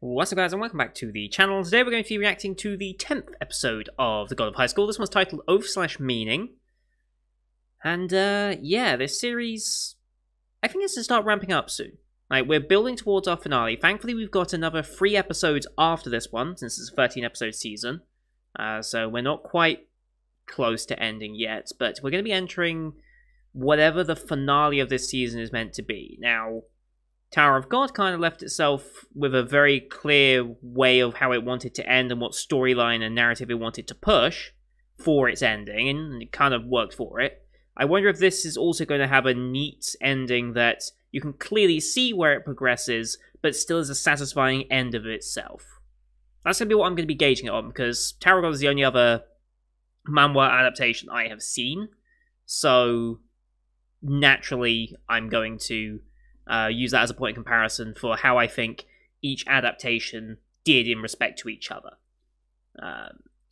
What's up guys, and welcome back to the channel. Today we're going to be reacting to the 10th episode of the God of Highschool. This one's titled Oath/Meaning. And yeah, this series, I think it's to start ramping up soon. Like, we're building towards our finale. Thankfully we've got another 3 episodes after this one, since it's a 13 episode season. So we're not quite close to ending yet, but we're going to be entering whatever the finale of this season is meant to be. Now, Tower of God kind of left itself with a very clear way of how it wanted to end and what storyline and narrative it wanted to push for its ending, and it kind of worked for it. I wonder if this is also going to have a neat ending that you can clearly see where it progresses, but still is a satisfying end of itself. That's going to be what I'm going to be gauging it on, because Tower of God is the only other manhwa adaptation I have seen, so naturally I'm going to use that as a point of comparison for how I think each adaptation did in respect to each other.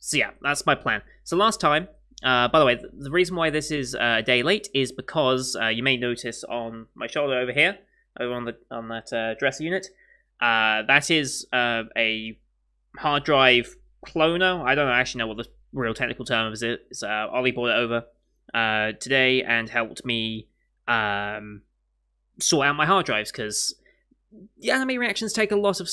So yeah, that's my plan. So last time, by the way, the reason why this is a day late is because you may notice on my shoulder over here, over on that dresser unit, that is a hard drive cloner. I don't actually know what the real technical term is. It's Ollie brought it over today and helped me sort out my hard drives, because the anime reactions take a lot of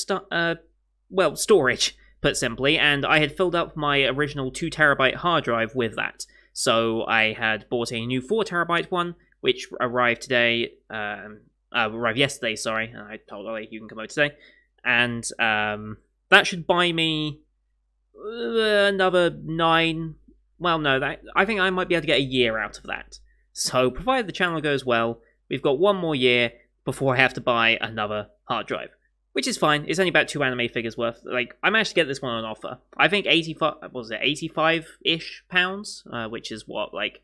storage, put simply, and I had filled up my original 2TB hard drive with that. So I had bought a new 4TB one, which arrived today, arrived yesterday, sorry, and I told Ollie you can come over today, and that should buy me another 9, well no, I think I might be able to get a year out of that. So provided the channel goes well, we've got 1 more year before I have to buy another hard drive, which is fine. It's only about 2 anime figures worth. Like, I managed to get this one on offer. I think 85-ish pounds, which is what, like,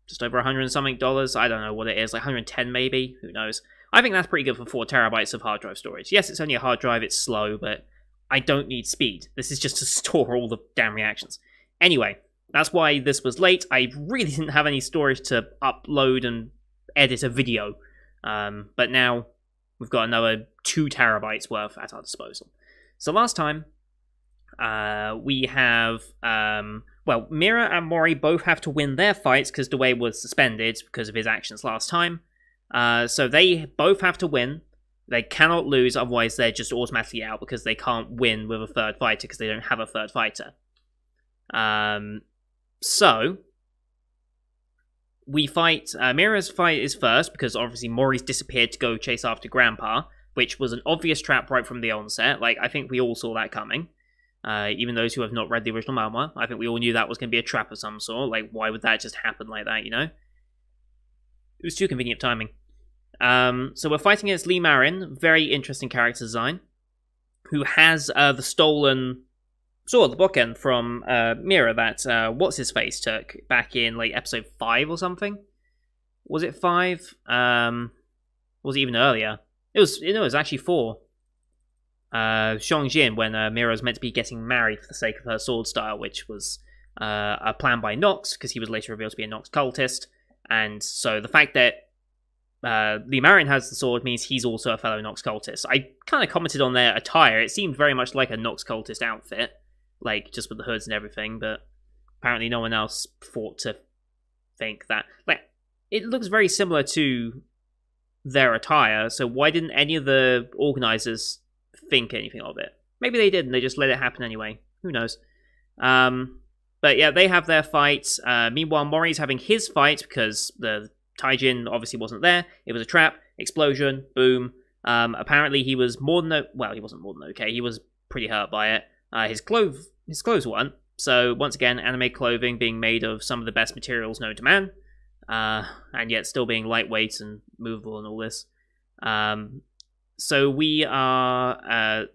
just over 100 and something dollars. I don't know what it is, like 110 maybe. Who knows? I think that's pretty good for 4TB of hard drive storage. Yes, it's only a hard drive. It's slow, but I don't need speed. This is just to store all the damn reactions. Anyway, that's why this was late. I really didn't have any storage to upload and edit a video, but now we've got another 2TB worth at our disposal. So last time, we have, well, Mira and Mori both have to win their fights because Dwayne was suspended because of his actions last time. So they both have to win. They cannot lose, otherwise they're just automatically out because they can't win with a third fighter because they don't have a third fighter. So we fight, Mira's fight is first, because obviously Mori's disappeared to go chase after Grandpa, which was an obvious trap right from the onset. Like, I think we all saw that coming. Even those who have not read the original manhwa, I think we all knew that was going to be a trap of some sort. Like, why would that just happen like that, you know? It was too convenient timing. So we're fighting against Lee Marin, very interesting character design, who has the stolen sword, the bokken from Mira that what's-his-face took back in like episode 5 or something. Was it 5? Was it even earlier? It was actually 4. Xiong when Mira was meant to be getting married for the sake of her sword style, which was a plan by Nox, because he was later revealed to be a Nox cultist. And so the fact that Lee Marin has the sword means he's also a fellow Nox cultist. I kind of commented on their attire. It seemed very much like a Nox cultist outfit, like just with the hoods and everything, but apparently no one else thought to think that. Like, it looks very similar to their attire, so why didn't any of the organizers think anything of it? Maybe they did and they just let it happen anyway. Who knows? But yeah, they have their fights. Meanwhile, Mori's having his fight because the Taijin obviously wasn't there. It was a trap, explosion, boom. Apparently he was more than well, he wasn't more than okay. He was pretty hurt by it. His clothes weren't. So once again, anime clothing being made of some of the best materials known to man, and yet still being lightweight and movable and all this. So we are.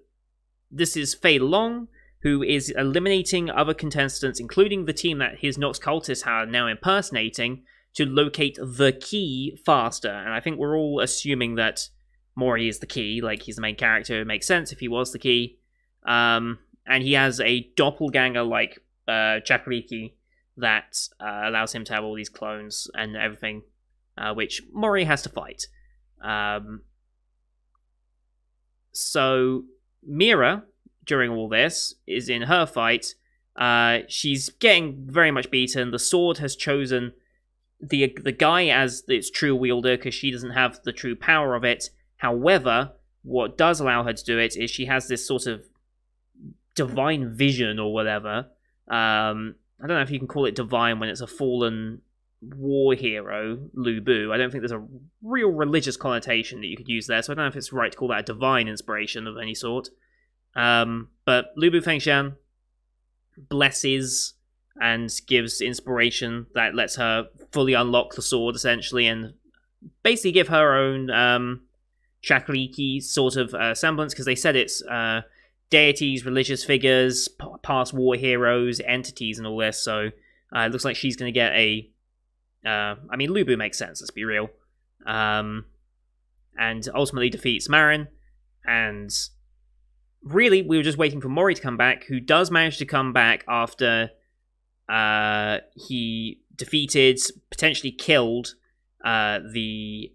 This is Fei Long, who is eliminating other contestants, including the team that his Nox cultists are now impersonating, to locate the key faster. And I think we're all assuming that Mori is the key, like he's the main character. It makes sense if he was the key. And he has a doppelganger like Chakuriki that allows him to have all these clones and everything, which Mori has to fight. So Mira, during all this, is in her fight. She's getting very much beaten. The sword has chosen the guy as its true wielder because she doesn't have the true power of it. However, what does allow her to do it is she has this sort of divine vision or whatever. I don't know if you can call it divine when it's a fallen war hero, Lu Bu. I don't think there's a real religious connotation that you could use there, so I don't know if it's right to call that a divine inspiration of any sort. But Lu Bu Fengshan blesses and gives inspiration that lets her fully unlock the sword, essentially, and basically give her own Shakuriki sort of semblance, because they said it's deities, religious figures, past war heroes, entities, and all this, so it looks like she's going to get a... I mean, Lu Bu makes sense, let's be real. And ultimately defeats Marin, and really, we were just waiting for Mori to come back, who does manage to come back after he defeated, potentially killed, the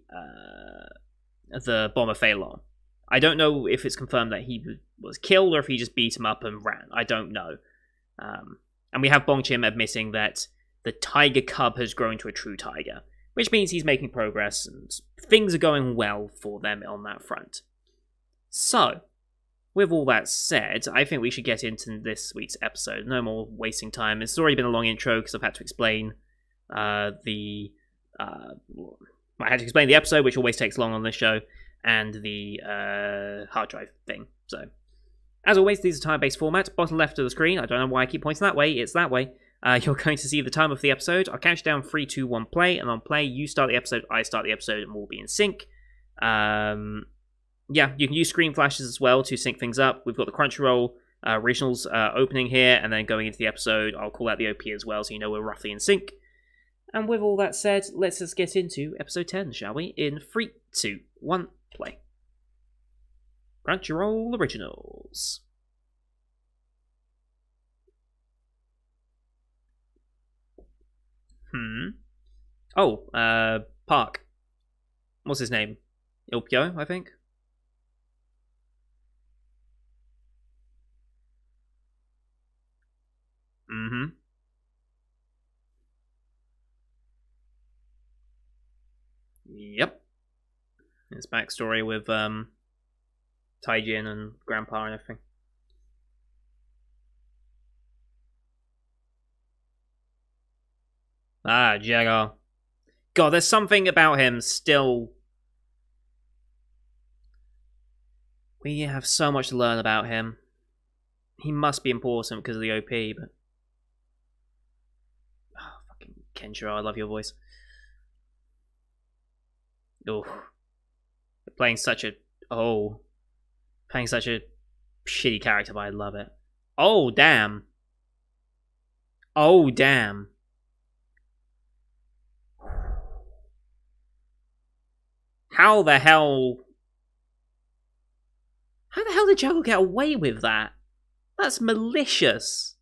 bomber Phelan. I don't know if it's confirmed that he was killed or if he just beat him up and ran. I don't know. And we have Bongchim admitting that the tiger cub has grown to a true tiger, which means he's making progress and things are going well for them on that front. So, with all that said, I think we should get into this week's episode. No more wasting time. It's already been a long intro because I've had to explain I had to explain the episode, which always takes long on this show, and the hard drive thing. So, as always, these are time-based format. Bottom left of the screen. I don't know why I keep pointing that way. It's that way. You're going to see the time of the episode. I'll count down 3, 2, 1, play, and on play, you start the episode, I start the episode, and we'll be in sync. Yeah, you can use screen flashes as well to sync things up. We've got the Crunchyroll originals opening here, and then going into the episode, I'll call out the OP as well, so you know we're roughly in sync. And with all that said, let's just get into episode 10, shall we? In 3, 2, 1, play. Crunchyroll originals. Oh, Park. What's his name? Ilpyo, I think. Yep. His backstory with Taijin and Grandpa and everything. Ah, Jagar. God, there's something about him still. We have so much to learn about him. He must be important because of the OP, but... Oh, fucking Kenshiro, I love your voice. Oh. Playing such a... Oh. Playing such a shitty character, but I love it. Oh, damn. Oh, damn. How the hell... How the hell did Jago get away with that? That's malicious.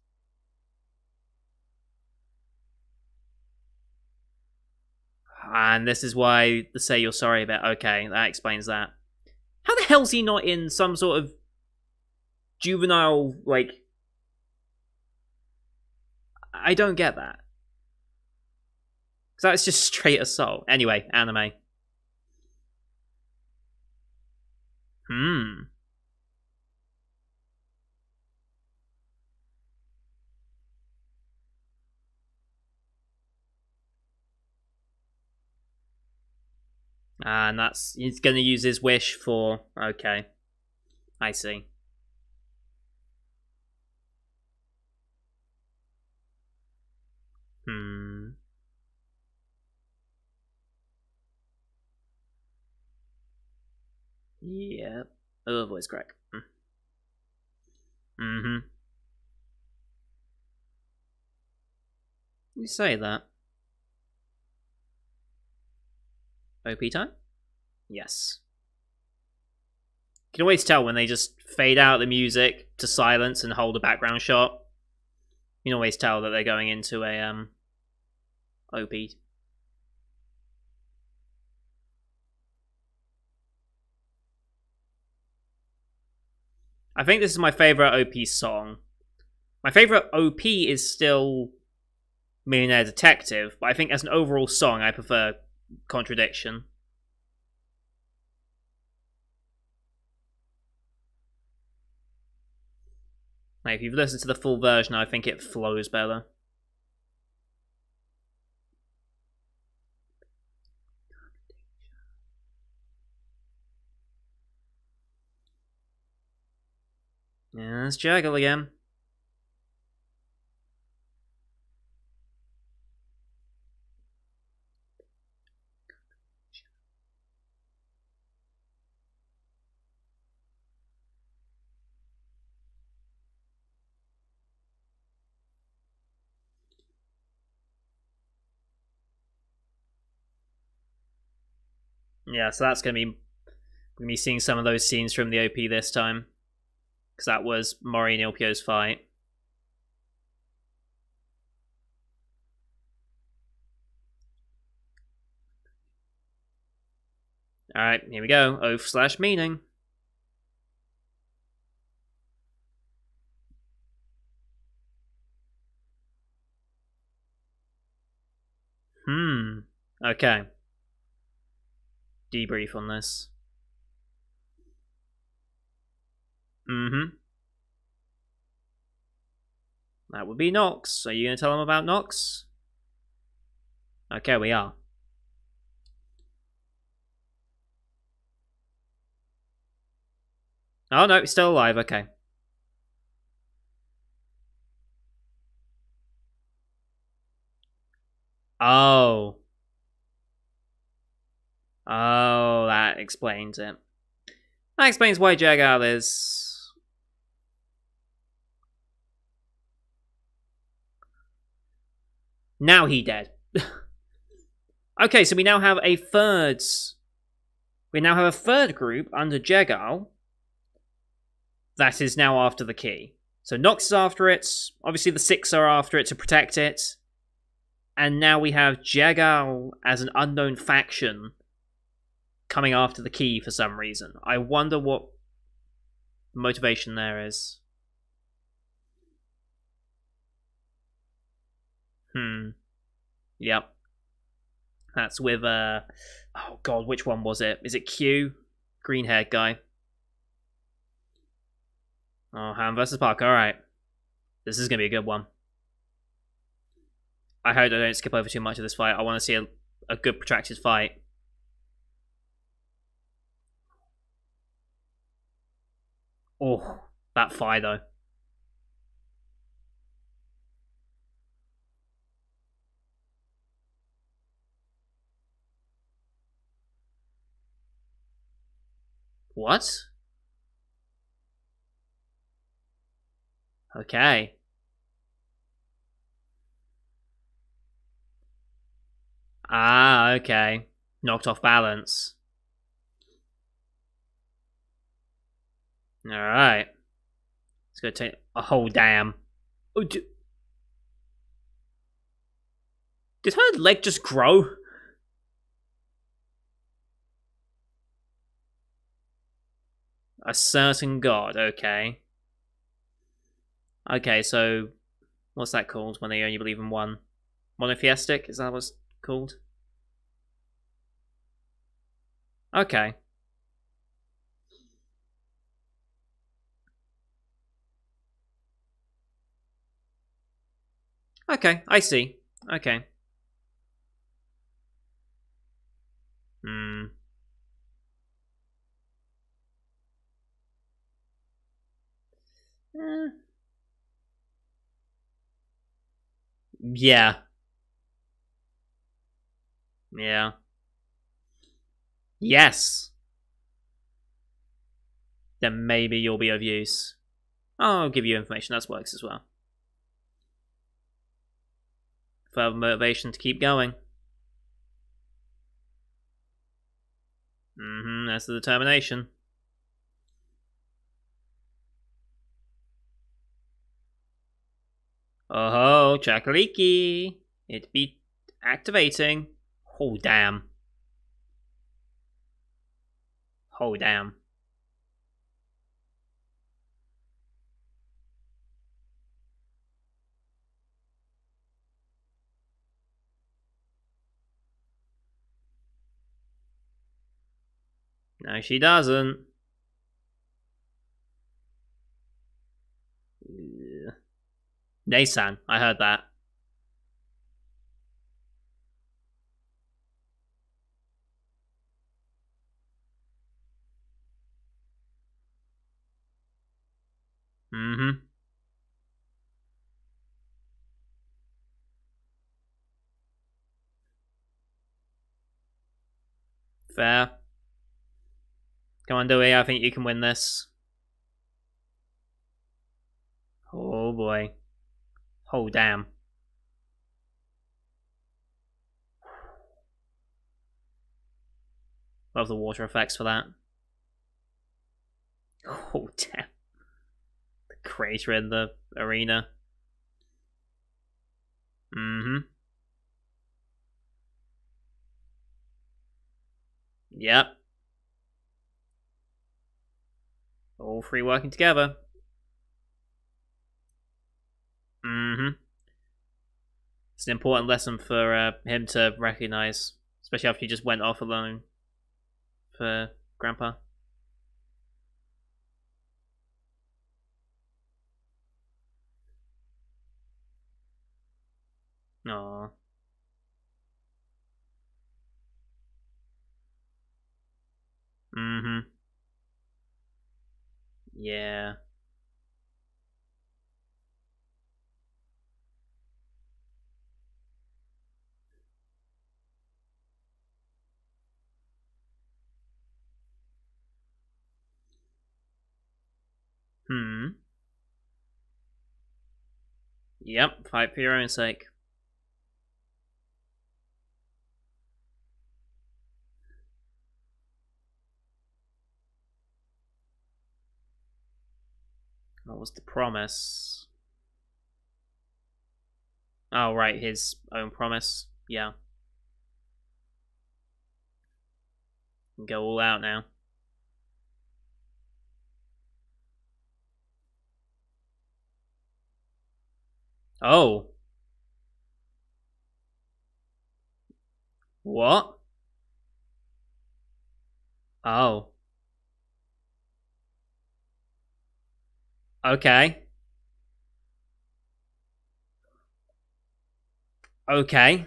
And this is why the say you're sorry bit. Okay, that explains that. How the hell's he not in some sort of juvenile, like... I don't get that. Because that's just straight assault. Anyway, anime. And that's... He's going to use his wish for... Okay. I see. Yep. Oh, voice crack. You say that. OP time? Yes. You can always tell when they just fade out the music to silence and hold a background shot. You can always tell that they're going into a OP. I think this is my favorite OP song. My favorite OP is still Millionaire Detective, but I think as an overall song, I prefer Contradiction. Like, if you've listened to the full version, I think it flows better. Yeah, it's Jaggle again. Yeah, so that's gonna be seeing some of those scenes from the OP this time, because that was Mori and Ilpio's fight. Alright, here we go. Oath/meaning. Okay. Debrief on this. That would be Nox. Are you going to tell him about Nox? Okay, we are. Oh no, he's still alive, okay. Oh. Oh, that explains it. That explains why Jagal is... Now he dead. Okay, so we now have a third... We now have a third group under Jagal that is now after the key. So Nox is after it. Obviously the Six are after it to protect it. And now we have Jagal as an unknown faction coming after the key for some reason. I wonder what the motivation there is. Yep. That's with, oh god, which one was it? Is it Q? Green-haired guy. Oh, Ham versus Park, alright. This is going to be a good one. I hope I don't skip over too much of this fight. I want to see a good protracted fight. Oh, that fight though. What? Okay. Ah, okay. Knocked off balance. Alright. It's gonna take a whole damn. Oh, did her leg just grow? A certain god, okay. Okay, so what's that called when they only believe in one? Monotheistic? Is that what's called? Okay. Okay, I see. Okay. Yeah. Yeah. Yes. Then maybe you'll be of use. I'll give you information, that works as well. Further motivation to keep going. That's the determination. Oh ho, Chakaliki! It be activating. Oh damn. Oh damn. No, she doesn't. Nasan, I heard that. Mm-hmm. Fair. Come on, Dewey, I think you can win this. Oh boy. Oh damn. Love the water effects for that. Oh damn. The crater in the arena. Mm-hmm. Yep. All three working together. Mm-hmm. It's an important lesson for him to recognize, especially after he just went off alone for Grandpa. Aww. Mm-hmm. Yeah. Hmm. Yep, fight for your own sake. What was the promise? Oh, right, his own promise. Yeah. Can go all out now. Oh. What? Oh. Okay. Okay.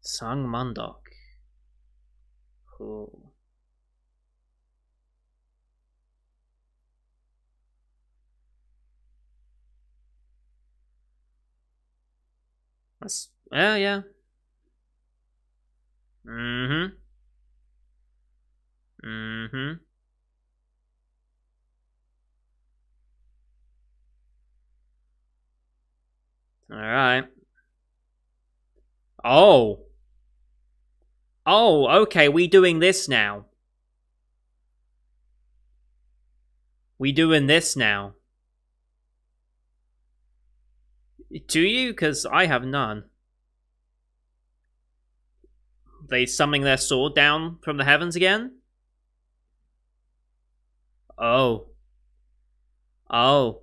Sung Mundok. Cool. That's... yeah. Mm-hmm. Mm-hmm. Alright. Oh. Oh, okay, we doing this now. We doing this now. Do you? Because I have none. They summoning their sword down from the heavens again? Oh. Oh.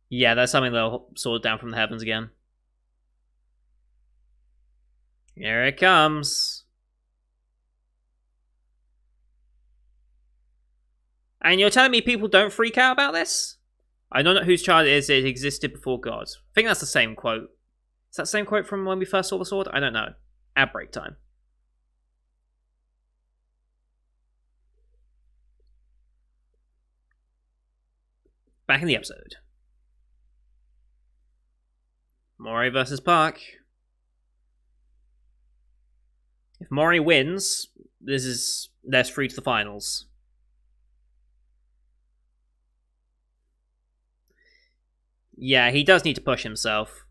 Yeah, they're summoning their sword down from the heavens again. Here it comes. And you're telling me people don't freak out about this? I know not whose child it is, it existed before God. I think that's the same quote. Is that the same quote from when we first saw the sword? I don't know. Ad break time. Back in the episode. Mori versus Park. If Mori wins, there's through to the finals. Yeah, he does need to push himself.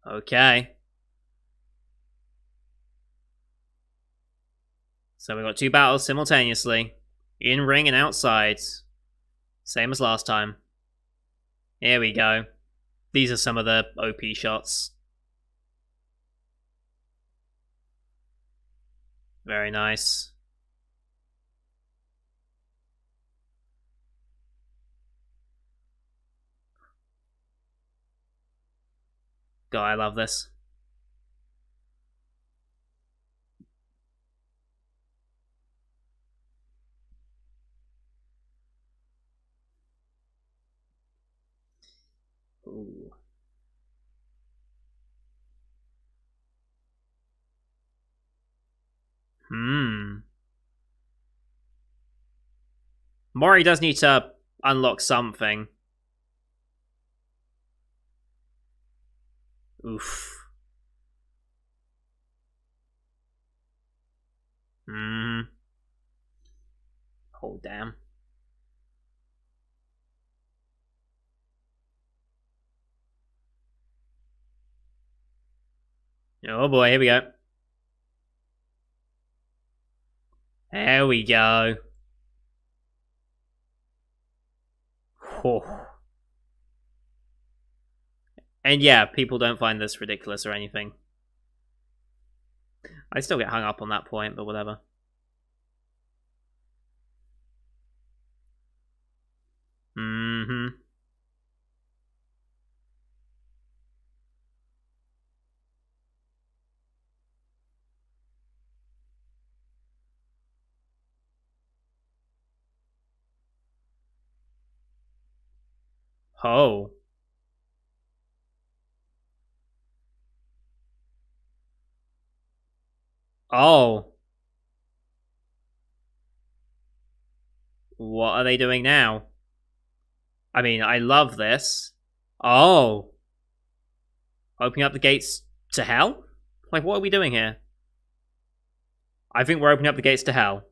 Okay. So we've got two battles simultaneously. In ring and outside. Same as last time. Here we go. These are some of the OP shots. Very nice. God, I love this. Ooh. Mori does need to unlock something. Oof. Oh, damn. Oh boy, here we go. There we go. Oh. And yeah, people don't find this ridiculous or anything. I still get hung up on that point, but whatever. Mm-hmm. Oh. Oh. What are they doing now? I mean, I love this. Oh. Opening up the gates to hell? Like, what are we doing here? I think we're opening up the gates to hell.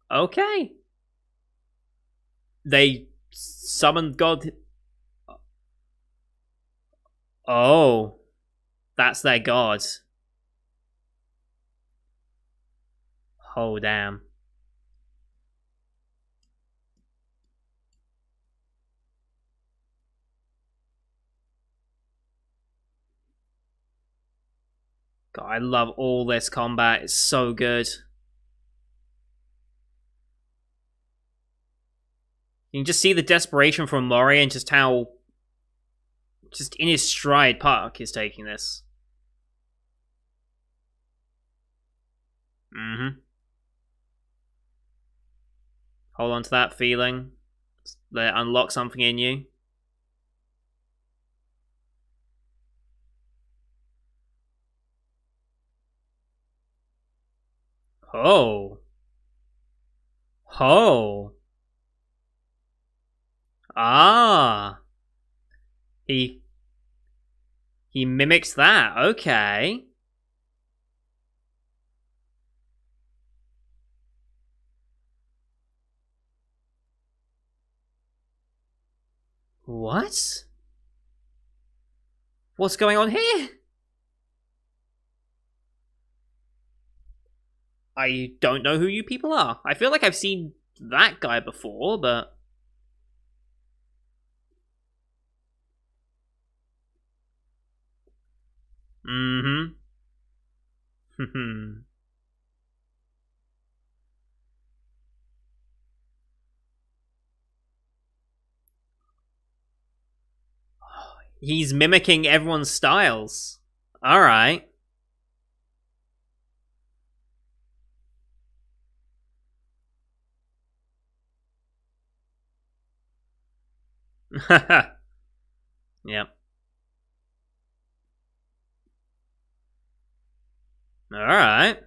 Okay. They summoned God. Oh. That's their god. Oh, damn. God, I love all this combat. It's so good. You can just see the desperation from Mori and just how just in his stride Park is taking this. Mm-hmm. Hold on to that feeling. Let it unlock something in you. Oh. Oh. Ah. He mimics that. Okay. What? What's going on here? I don't know who you people are. I feel like I've seen that guy before, but... Mm-hmm. He's mimicking everyone's styles. Alright. Yep. Alright.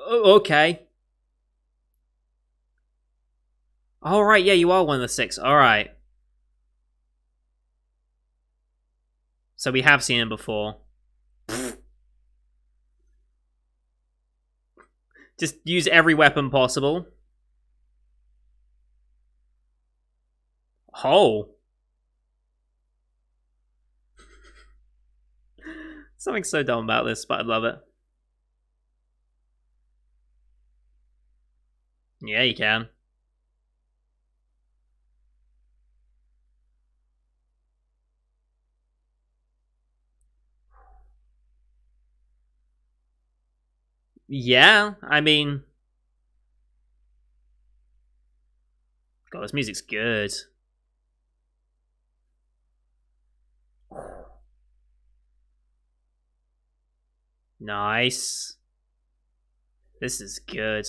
Okay. Alright, yeah, you are one of the six. Alright. So we have seen him before. Just use every weapon possible. Oh. Something so dumb about this, but I love it. Yeah, you can. Yeah, I mean... God, this music's good. Nice. This is good.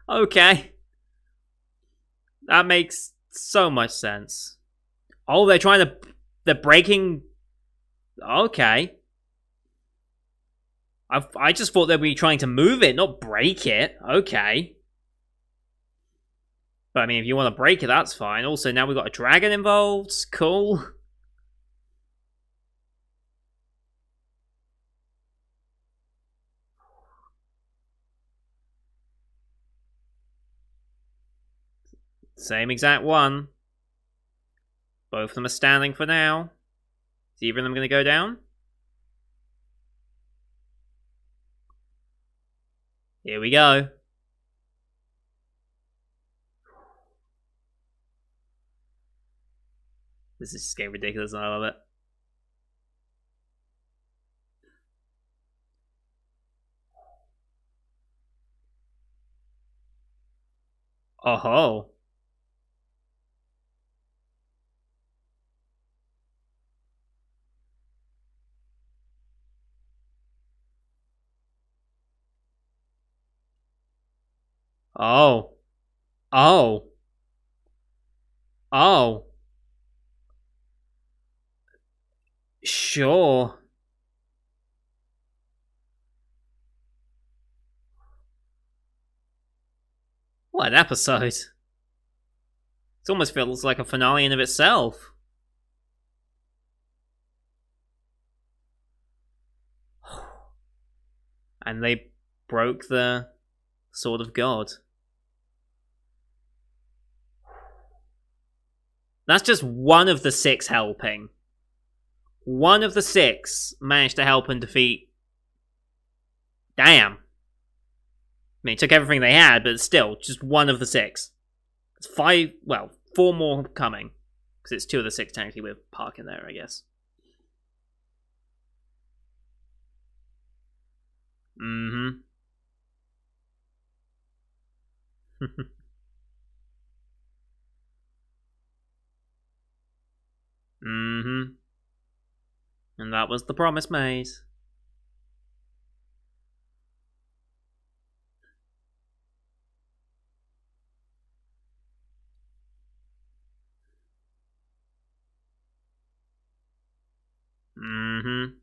Okay. That makes so much sense. Oh, they're trying to... They're breaking... Okay. I just thought they'd be trying to move it, not break it. Okay. But I mean, if you want to break it, that's fine. Also, now we've got a dragon involved. Cool. Same exact one. Both of them are standing for now. Is either of them going to go down? Here we go. This is just getting ridiculous and I love it. Oh ho. Oh. Oh. Oh. Sure. What an episode. It almost feels like a finale in of itself. And they broke the Sword of God. That's just one of the 6 helping. One of the 6 managed to help and defeat... Damn. I mean, it took everything they had, but still, just one of the 6. It's 5... Well, 4 more coming. Because it's 2 of the 6 technically with Park in there, I guess. Mm-hmm. Mm-hmm. And that was the promise made. Mm-hmm.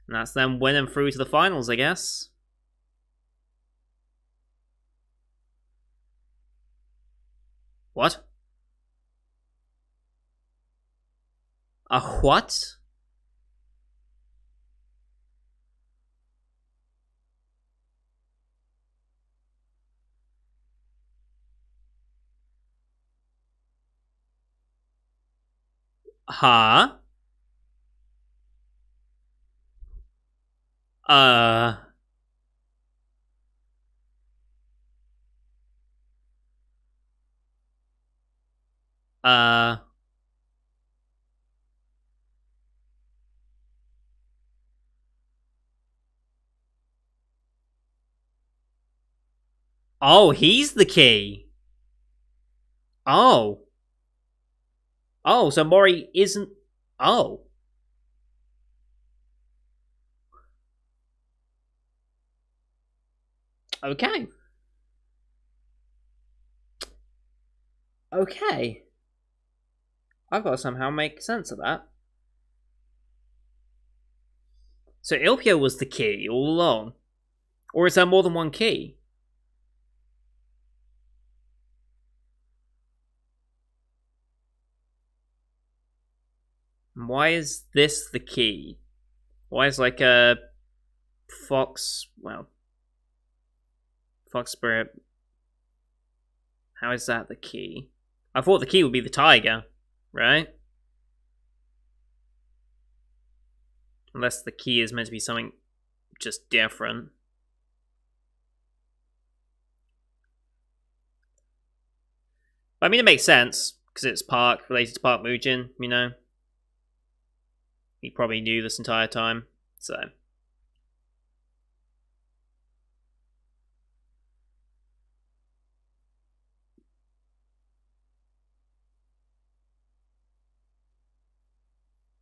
And that's them winning through to the finals, I guess. What? A what? Huh? Uh... Uh... Oh, he's the key. Oh. Oh, so Mori isn't... Oh. Okay. Okay. I've got to somehow make sense of that. So Ilpio was the key all along? Or is there more than one key? Why is this the key? Why is like a fox... Well... Fox spirit... How is that the key? I thought the key would be the tiger, right? Unless the key is meant to be something just different. But I mean, it makes sense, Because it's Park, related to Park Mujin, you know? He probably knew this entire time, so...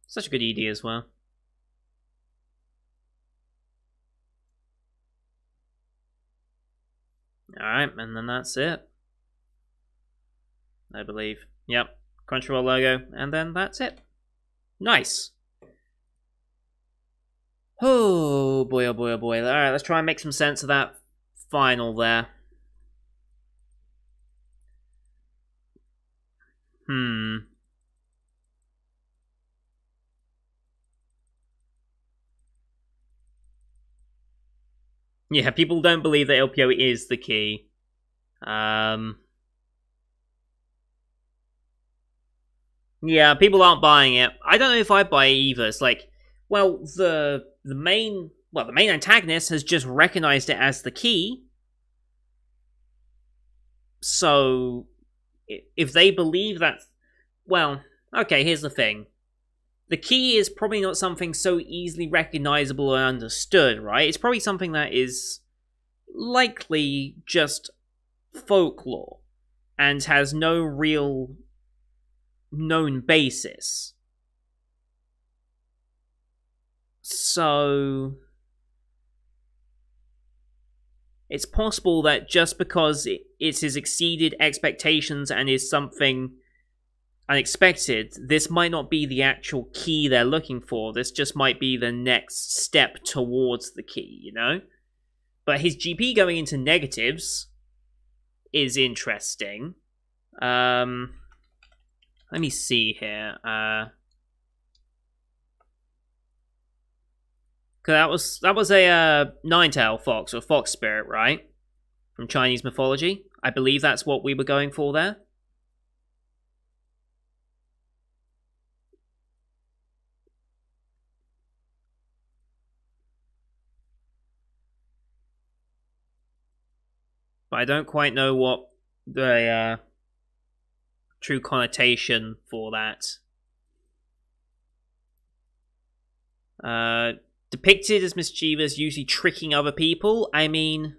Such a good ED as well. Alright, and then that's it. I believe. Yep. Crunchyroll logo, and then that's it. Nice. Oh boy, oh boy, oh boy. Alright, let's try and make some sense of that final there. Yeah, people don't believe that LPO is the key. Yeah, people aren't buying it. I don't know if I buy it either. It's like, well, the main antagonist has just recognized it as the key. So if they believe that, well, okay, here's the thing. The key is probably not something so easily recognizable and understood, right? It's probably something that is likely just folklore and has no real known basis. So it's possible that just because it has exceeded expectations and is something unexpected, this might not be the actual key they're looking for. This just might be the next step towards the key, you know? But his GP going into negatives is interesting. Let me see here. Cause that was a nine-tailed fox, or fox spirit, right? From Chinese mythology. I believe that's what we were going for there. But I don't quite know what the true connotation for that. Depicted as mischievous, usually tricking other people. I mean...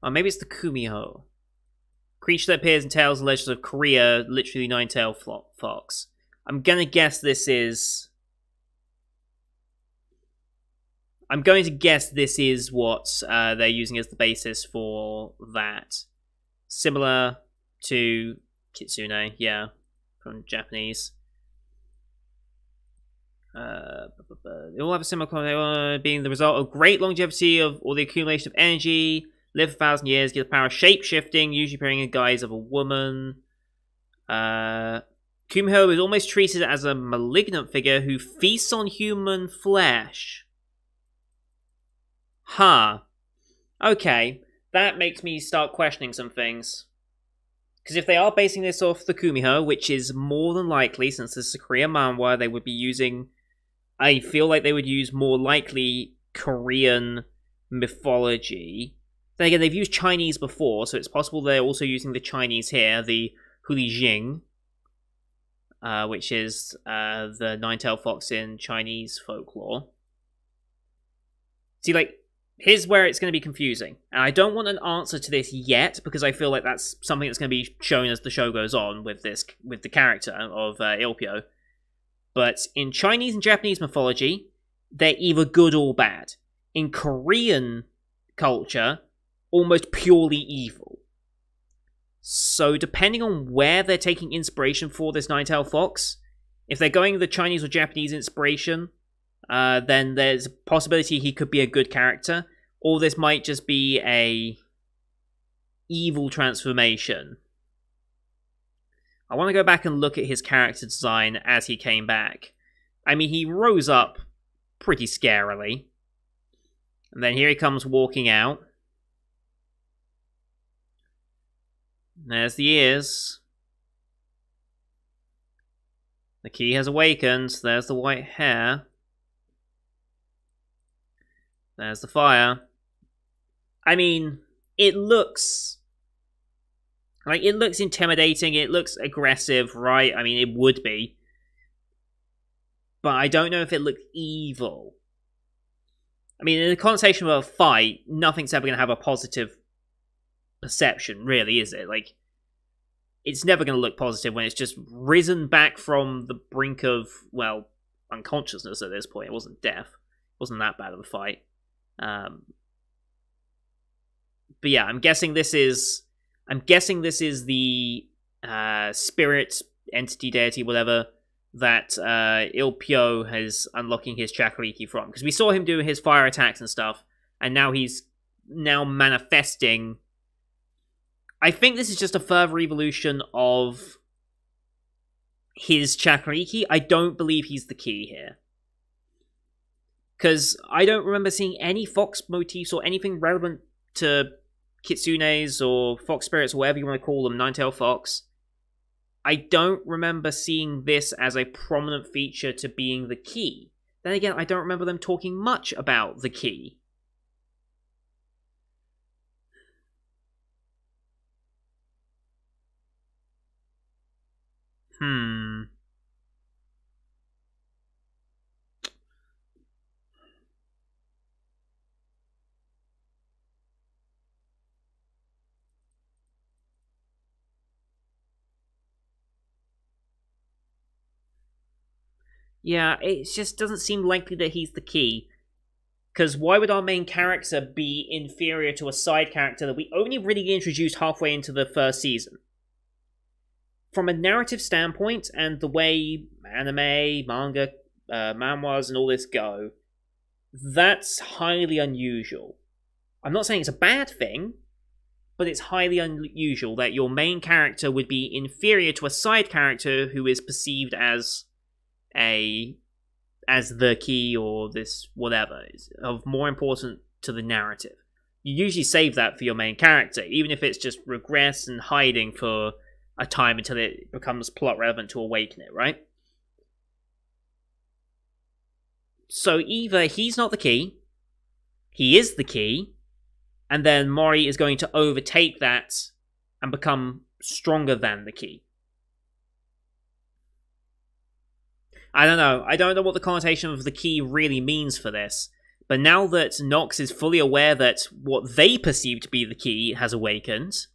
Oh, maybe it's the Kumiho. Creature that appears in tales and legends of Korea, literally nine-tailed fox. I'm gonna guess this is... I'm going to guess this is what they're using as the basis for that. Similar to Kitsune, yeah, from Japanese. They all have a similar concept, being the result of great longevity of or the accumulation of energy, live for 1,000 years, give the power of shape-shifting, usually appearing in the guise of a woman. Kumiho is almost treated as a malignant figure who feasts on human flesh. Huh. Okay, that makes me start questioning some things. Because if they are basing this off the Kumiho, which is more than likely, since this is a Korean manhwa, they would be using... I feel like they would use more likely Korean mythology. Then again, they've used Chinese before, so it's possible they're also using the Chinese here, the Hulijing, which is the nine-tailed fox in Chinese folklore. See, like, here's where it's going to be confusing. And I don't want an answer to this yet, because I feel like that's something that's going to be shown as the show goes on with the character of Ilpyo. But in Chinese and Japanese mythology, they're either good or bad. In Korean culture, almost purely evil. So depending on where they're taking inspiration for this nine-tailed fox, if they're going the Chinese or Japanese inspiration, then there's a possibility he could be a good character, or this might just be a evil transformation. I want to go back and look at his character design as he came back. I mean, he rose up pretty scarily. And then here he comes walking out. There's the ears. The key has awakened. There's the white hair. There's the fire. I mean, it looks Like, it looks intimidating, it looks aggressive, right? I mean, it would be. But I don't know if it looked evil. I mean, in the connotation of a fight, nothing's ever going to have a positive perception, really, is it? Like, it's never going to look positive when it's just risen back from the brink of, well, unconsciousness at this point. It wasn't death. It wasn't that bad of a fight. But yeah, I'm guessing this is the spirit, entity, deity, whatever, that Ilpyo has unlocking his Chakuriki from. Because we saw him do his fire attacks and stuff, and now he's manifesting. I think this is just a further evolution of his Chakuriki. I don't believe he's the key here. Because I don't remember seeing any fox motifs or anything relevant to Kitsunes or fox spirits, or whatever you want to call them, Nine-tailed fox. I don't remember seeing this as a prominent feature to being the key. Then again, I don't remember them talking much about the key. Yeah, it just doesn't seem likely that he's the key. Because why would our main character be inferior to a side character that we only really introduced halfway into the first season? From a narrative standpoint, and the way anime, manga, manhwas, and all this go, that's highly unusual. I'm not saying it's a bad thing, but it's highly unusual that your main character would be inferior to a side character who is perceived as the key, or this whatever, is of more important to the narrative. You usually save that for your main character, even if it's just regress and hiding for a time until it becomes plot relevant to awaken it, right? So either he's not the key, he is the key, and then Mori is going to overtake that and become stronger than the key. I don't know. I don't know what the connotation of the key really means for this. But now that Nox is fully aware that what they perceive to be the key has awakened,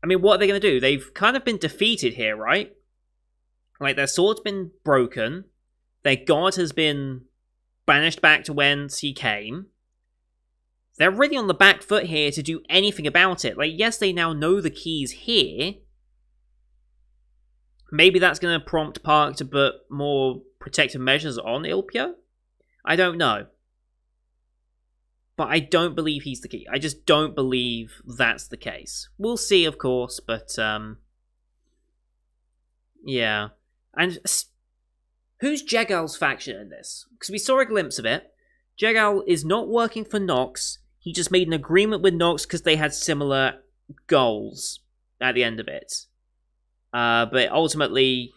I mean, what are they going to do? They've kind of been defeated here, right? Like, their sword's been broken. Their god has been banished back to whence he came. They're really on the back foot here to do anything about it. Like, yes, they now know the key's here. Maybe that's going to prompt Park to put more protective measures on Ilpyo? I don't know. But I don't believe he's the key. I just don't believe that's the case. We'll see, of course, but, yeah. And who's Jegal's faction in this? Because we saw a glimpse of it. Jegal is not working for Nox. He just made an agreement with Nox because they had similar goals at the end of it. But ultimately,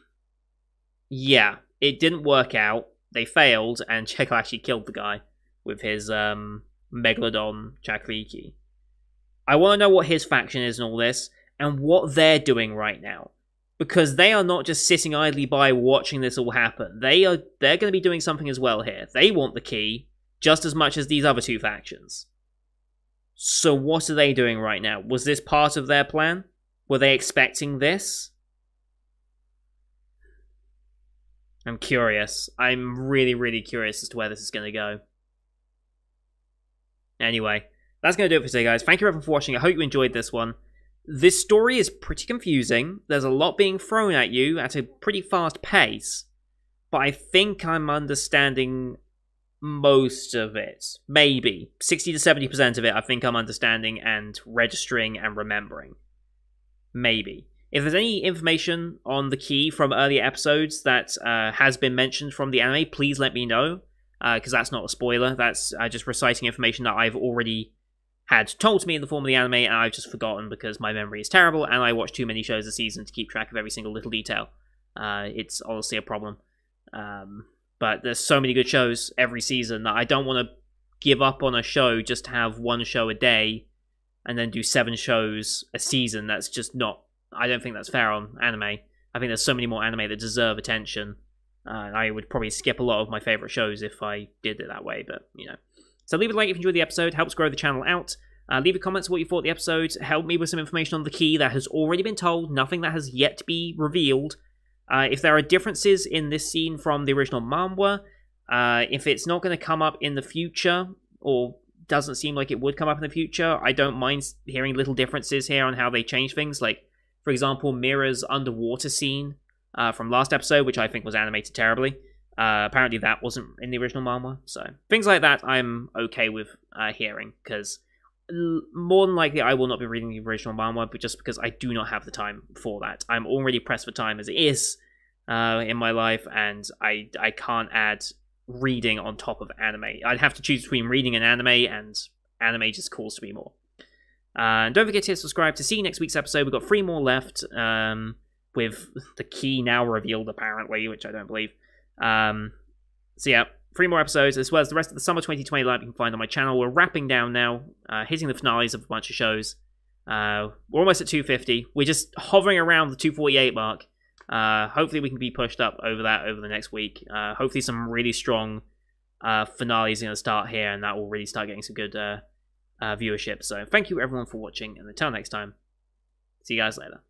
yeah, it didn't work out. They failed, and Jegal actually killed the guy with his Megalodon Chakuriki. I want to know what his faction is and all this, and what they're doing right now. Because they are not just sitting idly by watching this all happen. They're going to be doing something as well here. They want the key just as much as these other two factions. So what are they doing right now? Was this part of their plan? Were they expecting this? I'm curious. I'm really, really curious as to where this is going to go. Anyway, that's going to do it for today, guys. Thank you everyone for watching. I hope you enjoyed this one. This story is pretty confusing. There's a lot being thrown at you at a pretty fast pace. But I think I'm understanding most of it. Maybe. 60 to 70% of it I think I'm understanding and registering and remembering. Maybe. If there's any information on the key from earlier episodes that has been mentioned from the anime, please let me know. Because that's not a spoiler. That's just reciting information that I've already had told to me in the form of the anime, and I've just forgotten because my memory is terrible, and I watch too many shows a season to keep track of every single little detail. It's honestly a problem. But there's so many good shows every season that I don't want to give up on a show just to have one show a day, and then do 7 shows a season. That's just not... I don't think that's fair on anime. I think there's so many more anime that deserve attention. I would probably skip a lot of my favourite shows if I did it that way, but, you know. So leave a like if you enjoyed the episode. Helps grow the channel out. Leave a comment on what you thought of the episode. Help me with some information on the key that has already been told. Nothing that has yet to be revealed. If there are differences in this scene from the original manhwa, if it's not going to come up in the future, or doesn't seem like it would come up in the future, I don't mind hearing little differences here on how they change things. Like, for example, Mira's underwater scene from last episode, which I think was animated terribly. Apparently that wasn't in the original manhwa. So things like that I'm okay with hearing, because more than likely I will not be reading the original manhwa, but just because I do not have the time for that. I'm already pressed for time as it is in my life, and I can't add reading on top of anime. I'd have to choose between reading and anime just calls to me more. And don't forget to hit subscribe to see next week's episode. We've got 3 more left, with the key now revealed apparently, which I don't believe. So yeah, 3 more episodes, as well as the rest of the summer 2020 lineup you can find on my channel. We're wrapping down now, hitting the finales of a bunch of shows. We're almost at 250. We're just hovering around the 248 mark. Hopefully we can be pushed up over that over the next week. Hopefully some really strong finales are going to start here, and that will really start getting some good viewership. So thank you everyone for watching, and until next time, see you guys later.